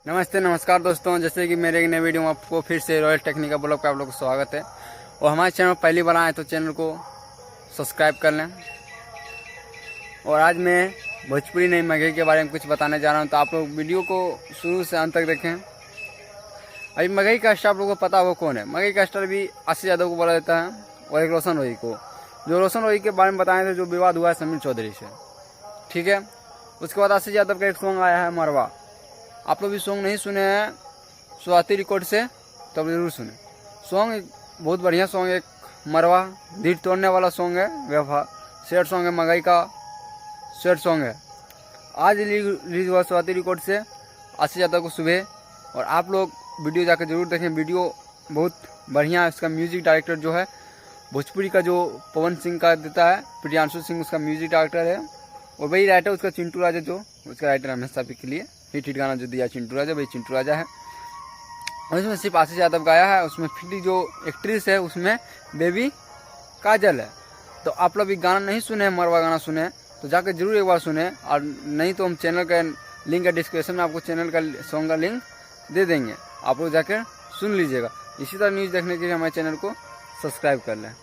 नमस्ते नमस्कार दोस्तों, जैसे कि मेरे एक नए वीडियो में आपको फिर से रॉयल टेक्निकल ब्लॉग पे आप लोगों को स्वागत है। और हमारे चैनल में पहली बार आए तो चैनल को सब्सक्राइब कर लें। और आज मैं भोजपुरी नई मगही के बारे में कुछ बताने जा रहा हूं, तो आप लोग वीडियो को शुरू से अंत तक देखें। अभी मगही का स्टार आप लोगों को पता हो कौन है। मगही का स्टार भी आशीष यादव को बोला जाता है और एक रोशन रोही को, जो रोशन रोही के बारे में बताए थे, जो विवाद हुआ है समीर चौधरी से। ठीक है, उसके बाद आशीष यादव का एक सॉन्ग आया है मरवा। आप लोग भी सॉन्ग नहीं सुने हैं स्वाति रिकॉर्ड से तो जरूर सुने। सॉन्ग बहुत बढ़िया सॉन्ग है, एक मरवा दिल तोड़ने वाला सॉन्ग है, व्यवहार शेयर सॉन्ग है, मगही का शेयर सॉन्ग है। आज रिलीज हुआ स्वाति रिकॉर्ड से आशीष यादव को सुबह। और आप लोग वीडियो जाकर जरूर देखें, वीडियो बहुत बढ़िया है। इसका म्यूजिक डायरेक्टर जो है भोजपुरी का जो पवन सिंह का देता है, प्रियांशु सिंह उसका म्यूजिक डायरेक्टर है। और वही राइटर उसका चिंटू राजा, जो उसका राइटर हमेशा के लिए हिट गाना जो दिया चिंटू राजा, वही चिंटू राजा है। और इसमें सिर्फ आशीष यादव गाया है। उसमें फिर जो एक्ट्रेस है उसमें बेबी काजल है। तो आप लोग भी गाना नहीं सुने, मरवा गाना सुने तो जाकर जरूर एक बार सुने। और नहीं तो हम चैनल का लिंक है डिस्क्रिप्शन में, आपको चैनल का सॉन्ग का लिंक दे देंगे, आप लोग जाकर सुन लीजिएगा। इसी तरह न्यूज़ देखने के लिए हमारे चैनल को सब्सक्राइब कर लें।